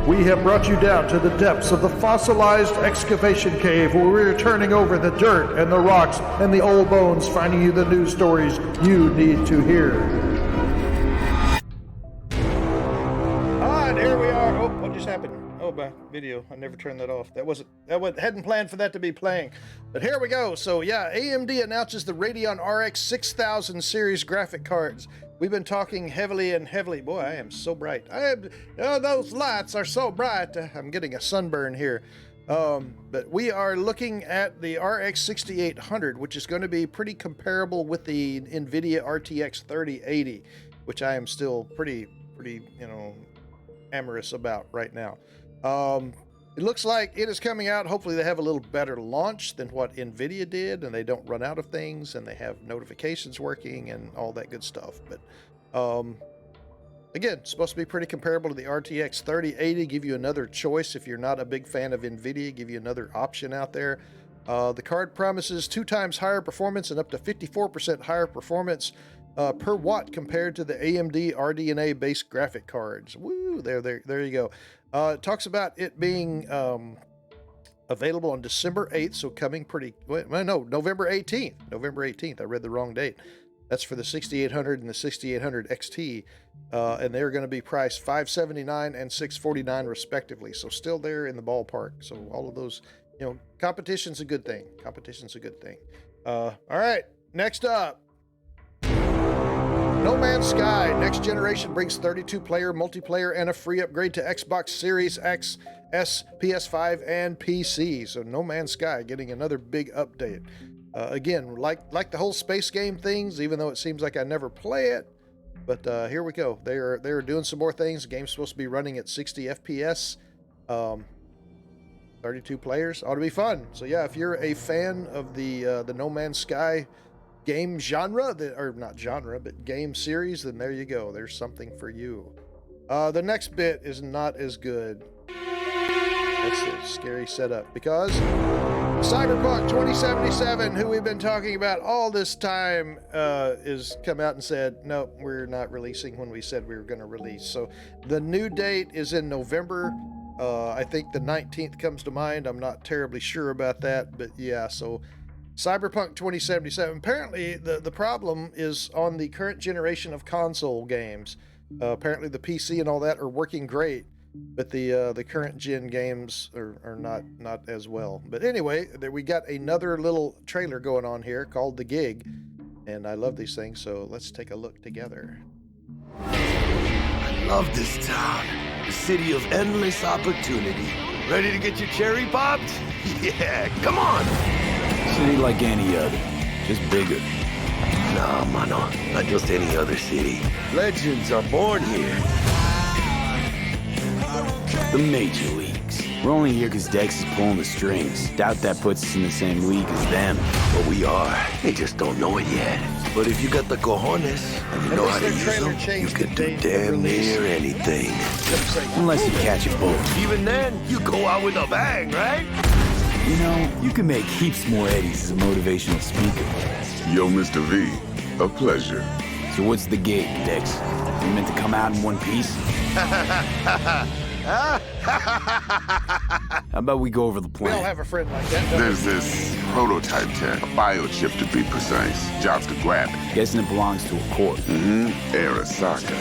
We have brought you down to the depths of the fossilized excavation cave where we're turning over the dirt and the rocks and the old bones, finding you the news stories you need to hear. And here we are. Oh, what just happened? Oh, my video. I never turned that off. Hadn't planned for that to be playing. But here we go. So yeah, AMD announces the Radeon RX 6000 series graphic cards. We've been talking heavily. Boy, I am so bright. Those lights are so bright. I'm getting a sunburn here. But we are looking at the RX 6800, which is going to be pretty comparable with the NVIDIA RTX 3080, which I am still pretty, amorous about right now. It looks like it is coming out. Hopefully they have a little better launch than what NVIDIA did, and they don't run out of things, and they have notifications working and all that good stuff. But again, supposed to be pretty comparable to the RTX 3080. Give you another choice if you're not a big fan of NVIDIA. Give you another option out there. The card promises 2 times higher performance and up to 54% higher performance per watt compared to the AMD RDNA based graphic cards. Woo, there you go. It talks about it being available on December 8th, so coming November 18th. November 18th. I read the wrong date. That's for the 6800 and the 6800 XT, and they're going to be priced $579 and $649 respectively. So still there in the ballpark. So all of those, competition's a good thing. All right, next up. No Man's Sky Next Generation brings 32-player multiplayer and a free upgrade to Xbox Series X, S, PS5, and PC. So No Man's Sky getting another big update. Again, like the whole space game things, even though it seems like I never play it. But here we go. They're doing some more things. The game's supposed to be running at 60 FPS. 32 players. Ought to be fun. So yeah, if you're a fan of the No Man's Sky game genre, or not genre, but game series, then there you go. There's something for you. The next bit is not as good. That's a scary setup because Cyberpunk 2077, who we've been talking about all this time, is come out and said, no, we're not releasing when we said we were going to release. So the new date is in November. I think the 19th comes to mind. I'm not terribly sure about that, but yeah, so Cyberpunk 2077. Apparently, the problem is on the current generation of console games. Apparently, the PC and all that are working great, but the current gen games are not as well. But anyway, we got another little trailer going on here called The Gig, and I love these things, so let's take a look together. I love this town. The city of endless opportunity. Ready to get your cherry popped? Yeah, come on! City like any other, just bigger. No, mano, not just any other city. Legends are born here. The major leagues. We're only here because Dex is pulling the strings. Doubt that puts us in the same league as them. But we are. They just don't know it yet. But if you got the cojones and you know how to use them, you can do damn near anything. Unless you catch a bullet. Even then, you go out with a bang, right? You know, you can make heaps more eddies as a motivational speaker. Yo, Mr. V, a pleasure. So what's the gig, Dex? You meant to come out in one piece? How about we go over the plan? We don't have a friend like that. There's this prototype tech, a biochip to be precise. Job's to grab it. Guessing it belongs to a court. Arasaka.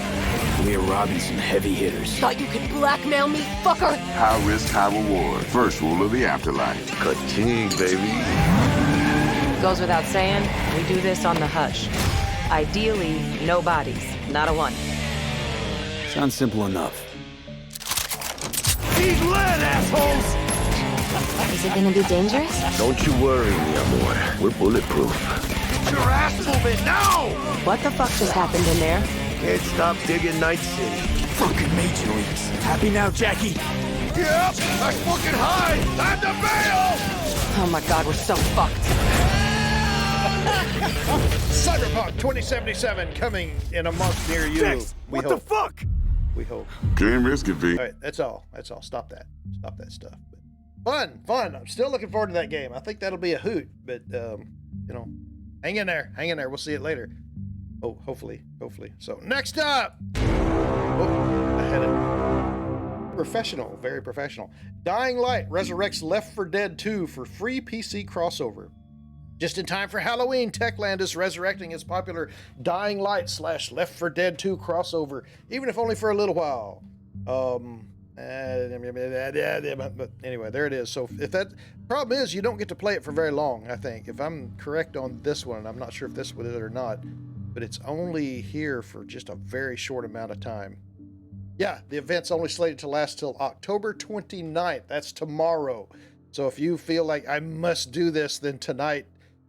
We're robbing some heavy hitters. Thought you could blackmail me, fucker? High risk, high reward. First rule of the afterlife. Ka-ching, baby. Goes without saying, we do this on the hush. Ideally, no bodies, not a one. Sounds simple enough. He's lead, assholes! Is it gonna be dangerous? Don't you worry, mi amor. We're bulletproof. Get your ass moving now! What the fuck just happened in there? Can't stop digging Night City. Fucking major leagues. Happy now, Jackie? Yep, I'm fucking high! Time to bail! Oh my god, we're so fucked. Cyberpunk 2077 coming in a month near you. Dex, what the fuck? We hope. Can't risk it, V. All right, that's all. Stop that stuff. But fun. I'm still looking forward to that game. I think that'll be a hoot. But hang in there. We'll see it later. Oh, hopefully. So next up. Oh, I had it. Professional, very professional. Dying Light resurrects Left 4 Dead 2 for free PC crossover. Just in time for Halloween, Techland is resurrecting its popular Dying Light / Left 4 Dead 2 crossover, even if only for a little while. But anyway, there it is. So if that problem is, you don't get to play it for very long, I think. If I'm correct on this one, I'm not sure if this was it or not, but it's only here for just a very short amount of time. Yeah, the event's only slated to last till October 29th. That's tomorrow. So if you feel like I must do this, then tonight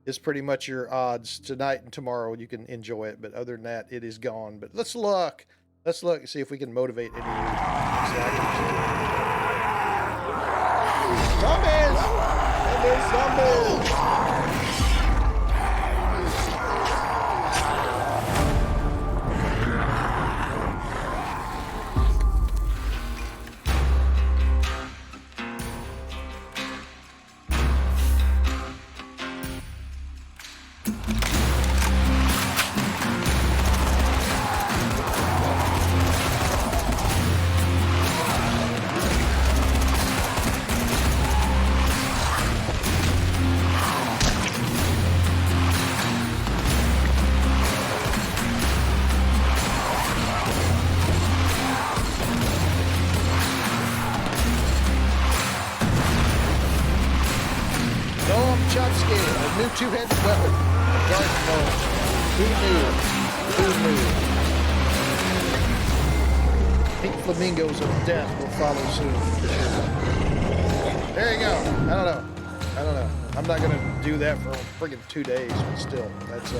is pretty much your odds. Tonight and tomorrow you can enjoy it, but other than that, it is gone. But let's look and see if we can motivate any of you. Zombies! New two-handed weapon. Garden gnome. Who knew? Pink flamingos of death will follow soon. There you go. I don't know. I'm not gonna do that for friggin' 2 days, but still, that's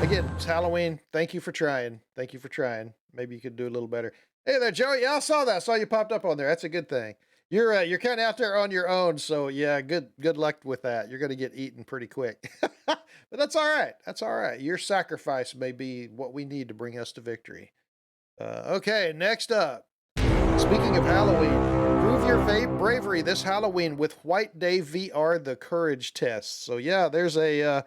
again, it's Halloween. Thank you for trying. Maybe you could do a little better. Hey there, Joey. Yeah, I saw that. I saw you popped up on there. That's a good thing. You're kind of out there on your own, so yeah, good luck with that. You're going to get eaten pretty quick. But that's all right. That's all right. Your sacrifice may be what we need to bring us to victory. Okay, next up. Speaking of Halloween, prove your bravery this Halloween with White Day VR The Courage Test. So yeah, there's a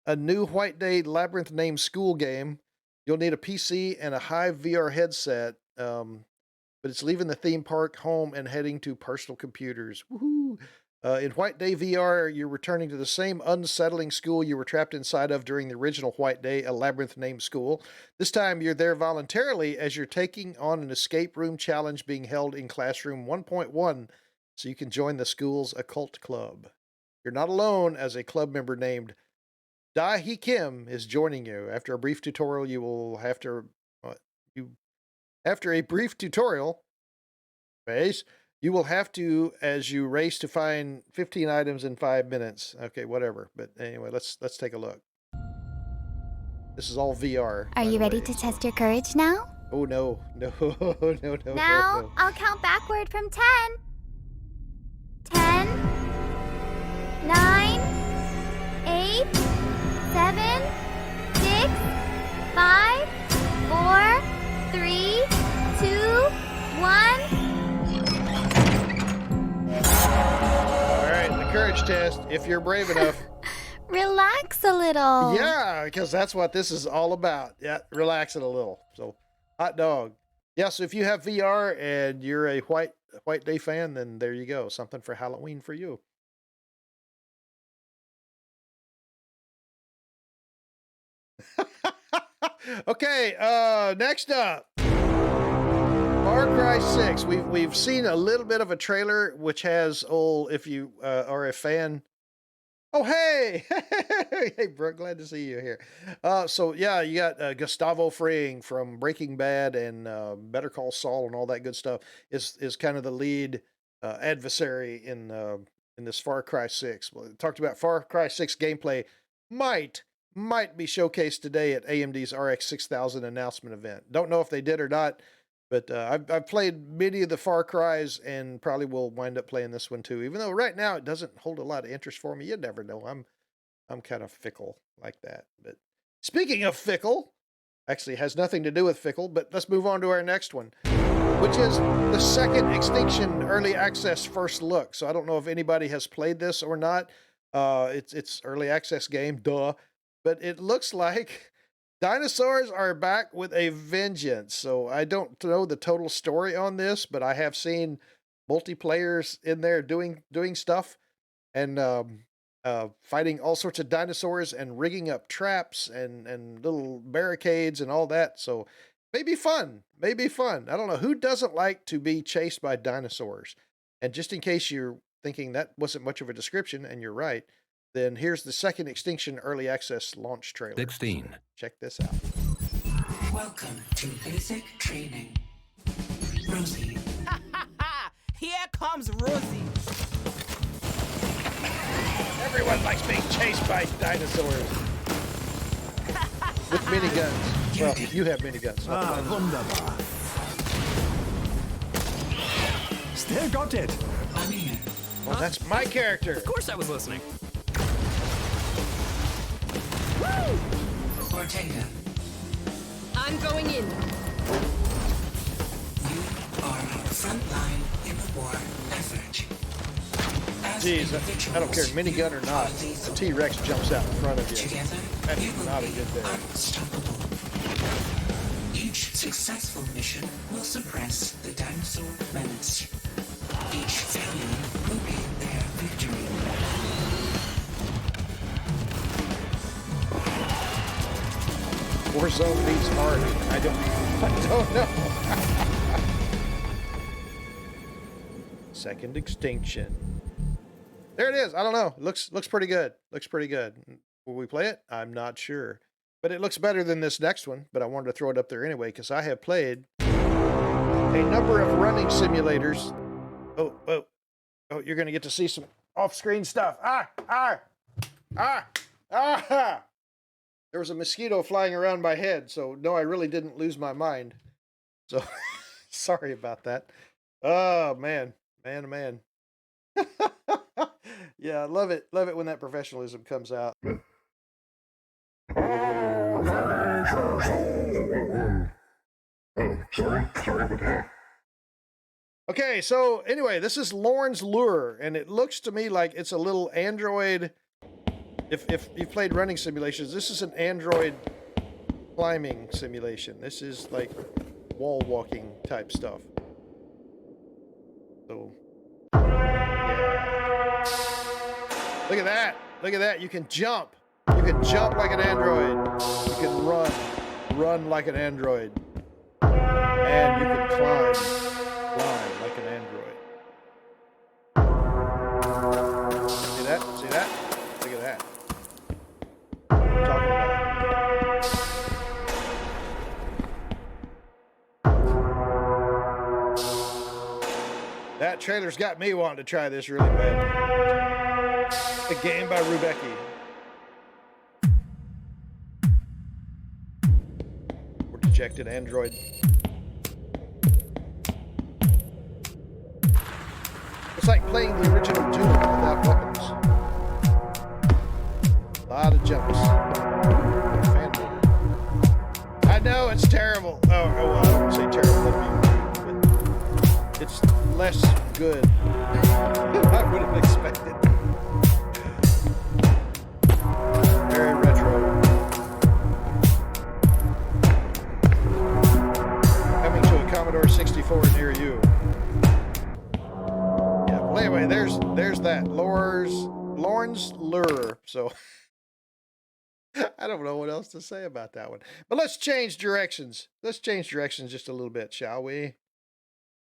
new White Day Labyrinth named school game. You'll need a PC and a Hive VR headset. But it's leaving the theme park home and heading to personal computers. Woohoo! In White Day VR, you're returning to the same unsettling school you were trapped inside of during the original White Day, a labyrinth-named school. This time, you're there voluntarily as you're taking on an escape room challenge being held in Classroom 1.1, so you can join the school's occult club. You're not alone, as a club member named Da-hee Kim is joining you. After a brief tutorial, After a brief tutorial, you will have to, as you race to find 15 items in 5 minutes. Okay, whatever. But anyway, let's take a look. This is all VR. Are you ready to test your courage now? Oh, no. No. Now, I'll count backward from 10. 10, 9, 8, 7, 6, 5, 4, 3, 2, 1. All right, the courage test, if you're brave enough. Relax a little. Yeah, because that's what this is all about. Yeah, relax it a little. So, hot dog. Yeah, so if you have VR and you're a White Day fan, then there you go. Something for Halloween for you. Okay, next up. Far Cry 6. We've seen a little bit of a trailer, which has if you are a fan. Oh, hey! Hey, Brooke, glad to see you here. So yeah, you got Gustavo Fring from Breaking Bad and Better Call Saul and all that good stuff is kind of the lead adversary in this Far Cry 6. Well, talked about Far Cry 6 gameplay might be showcased today at AMD's RX 6000 announcement event. Don't know if they did or not. But I've played many of the Far Cries and probably will wind up playing this one too. Even though right now it doesn't hold a lot of interest for me. You never know. I'm kind of fickle like that. But speaking of fickle, actually has nothing to do with fickle. But let's move on to our next one, which is the second Extinction Early Access first look. So I don't know if anybody has played this or not. It's early access game, duh. But it looks like Dinosaurs are back with a vengeance. So I don't know the total story on this, but I have seen multiplayers in there doing stuff and fighting all sorts of dinosaurs and rigging up traps and little barricades and all that. So maybe fun. Maybe fun. I don't know. Who doesn't like to be chased by dinosaurs? And just in case you're thinking that wasn't much of a description, and you're right, then here's the second Extinction Early Access launch trailer. 16. So check this out. Welcome to basic training. Rosie. Here comes Rosie. Everyone likes being chased by dinosaurs. With miniguns. Well, you have miniguns. Wunderbar. Still got it. I'm here. Well, that's my character. Of course I was listening. Ortega, I'm going in. you are our front line in the war effort. As Jeez, I don't care, minigun or not, the T-Rex jumps out in front of you. Together, That's you will not a be good day. unstoppable. Each successful mission will suppress the dinosaur menace. Each failure will be their victory. Warzone beats hard. I don't know. Second Extinction. There it is. I don't know. Looks pretty good. Looks pretty good. Will we play it? I'm not sure. But it looks better than this next one. But I wanted to throw it up there anyway because I have played a number of running simulators. Oh, you're going to get to see some off-screen stuff. There was a mosquito flying around my head, so no, I really didn't lose my mind. So, sorry about that. Oh, man. Yeah, I love it. Love it when that professionalism comes out. Okay, so anyway, this is Lauren's Lure, and it looks to me like it's a little Android. If you've played running simulations, this is an Android climbing simulation. This is like wall walking type stuff. So, yeah. Look at that. Look at that. You can jump. You can jump like an Android. You can run like an Android. And you can climb like an Android. See that? See that? Look at that. What I'm talking about. That trailer's got me wanting to try this really bad. A game by Rubecki. Or dejected Android. It's like playing the original Doom without weapons. A lot of jumps. Fan motor. I know it's terrible. Oh well, I don't want to say terrible, but it's less good than I would have expected. Very retro. Coming to a Commodore 64 near you. Well, anyway, there's that Lauren's Lure. So I don't know what else to say about that one. But let's change directions. Let's change directions just a little bit, shall we?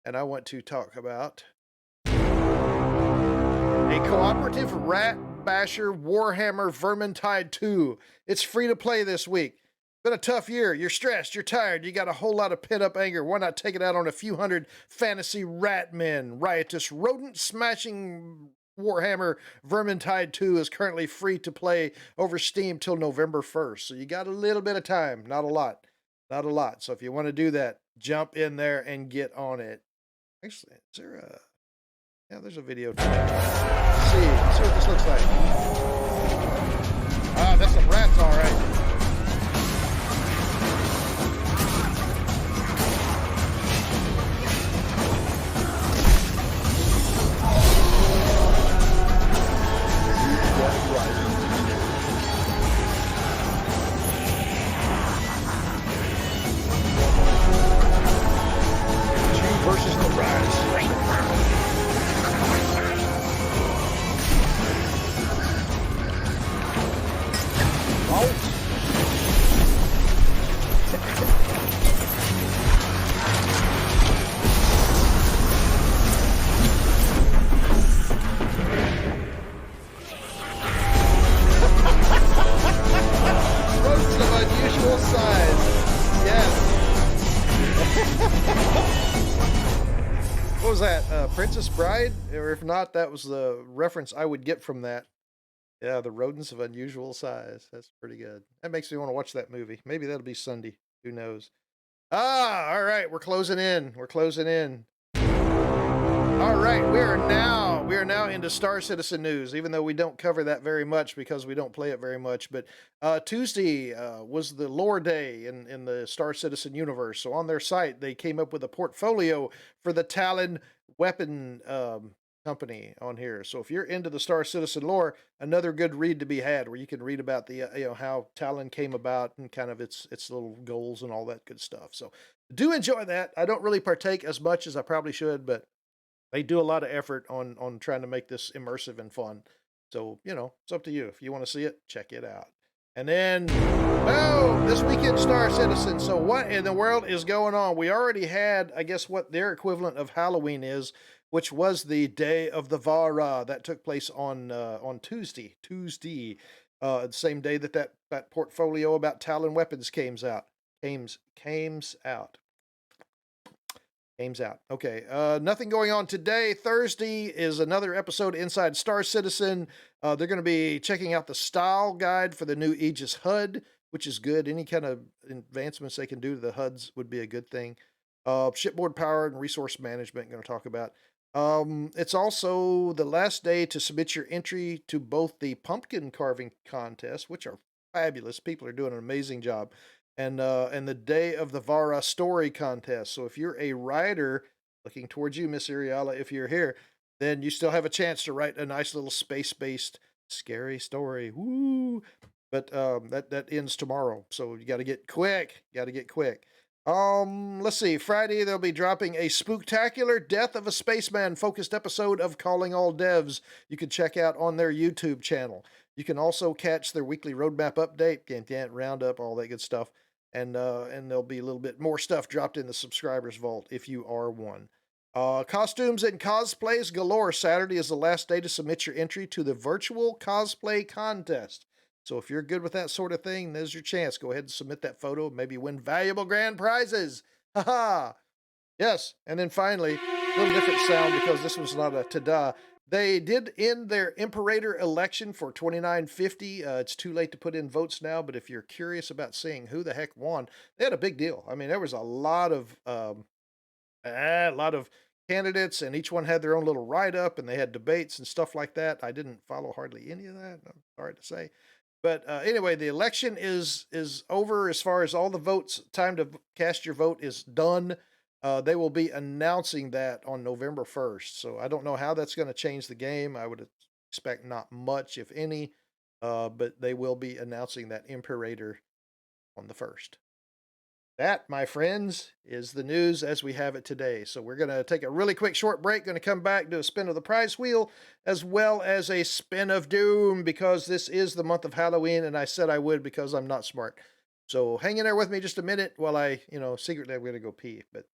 And I want to talk about a cooperative rat basher Warhammer Vermintide 2. It's free to play this week. Been a tough year. You're stressed. You're tired. You got a whole lot of pent-up anger. Why not take it out on a few hundred fantasy rat men? Riotous rodent-smashing Warhammer Vermintide 2 is currently free to play over Steam till November 1st. So you got a little bit of time. Not a lot. Not a lot. So if you want to do that, jump in there and get on it. Actually, is there a... Yeah, there's a video. Let's see what this looks like. Ah, that's some rats, all right. that? Princess Bride? Or if not, that was the reference I would get from that. Yeah, the rodents of unusual size. That's pretty good. That makes me want to watch that movie. Maybe that'll be Sunday. Who knows? All right, we're closing in. We're closing in. All right, we are now into Star Citizen news, even though we don't cover that very much because we don't play it very much. But Tuesday was the lore day in the Star Citizen universe. So on their site, they came up with a portfolio for the Talon weapon company on here. So if you're into the Star Citizen lore, another good read to be had, where you can read about the how Talon came about and kind of its little goals and all that good stuff. So do enjoy that. I don't really partake as much as I probably should, but they do a lot of effort on trying to make this immersive and fun. So, it's up to you. If you want to see it, check it out. And then, this weekend Star Citizen. So what in the world is going on? We already had, I guess, what their equivalent of Halloween is, which was the Day of the Vara that took place on Tuesday. The same day that portfolio about Talon weapons came out. Game's out. Okay. Nothing going on today. Thursday is another episode inside Star Citizen. They're going to be checking out the style guide for the new Aegis HUD, which is good. Any kind of advancements they can do to the HUDs would be a good thing. Shipboard power and resource management, going to talk about. It's also the last day to submit your entry to both the pumpkin carving contests, which are fabulous. People are doing an amazing job. And the Day of the Vara story contest. So if you're a writer, looking towards you, Miss Iriala, if you're here, then you still have a chance to write a nice little space-based scary story. Woo! But that ends tomorrow, so you got to get quick. Let's see. Friday they'll be dropping a spooktacular Death of a Spaceman focused episode of Calling All Devs. You can check out on their YouTube channel. You can also catch their weekly roadmap update, roundup, all that good stuff. And there'll be a little bit more stuff dropped in the subscribers vault if you are one. Costumes and cosplays galore. Saturday is the last day to submit your entry to the virtual cosplay contest. So if you're good with that sort of thing, there's your chance. Go ahead and submit that photo. Maybe win valuable grand prizes. Haha. Yes. And then finally, a little different sound because this was not a ta-da. They did end their Imperator election for 2950. It's too late to put in votes now, but if you're curious about seeing who the heck won, they had a big deal. I mean, there was a lot of candidates, and each one had their own little write-up, and they had debates and stuff like that. I didn't follow hardly any of that. I'm sorry to say. But anyway, the election is over as far as all the votes. Time to cast your vote is done. They will be announcing that on November 1st. So I don't know how that's going to change the game. I would expect not much, if any. But they will be announcing that Imperator on the 1st. That, my friends, is the news as we have it today. So we're going to take a really quick short break. Going to come back, do a spin of the prize wheel, as well as a spin of doom, because this is the month of Halloween, and I said I would because I'm not smart. So hang in there with me just a minute while I, secretly I'm going to go pee, but,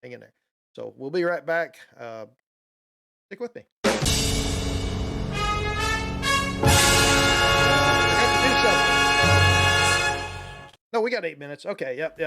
hang in there. So we'll be right back. Stick with me. I have to do something. No, we got 8 minutes. Okay, yep.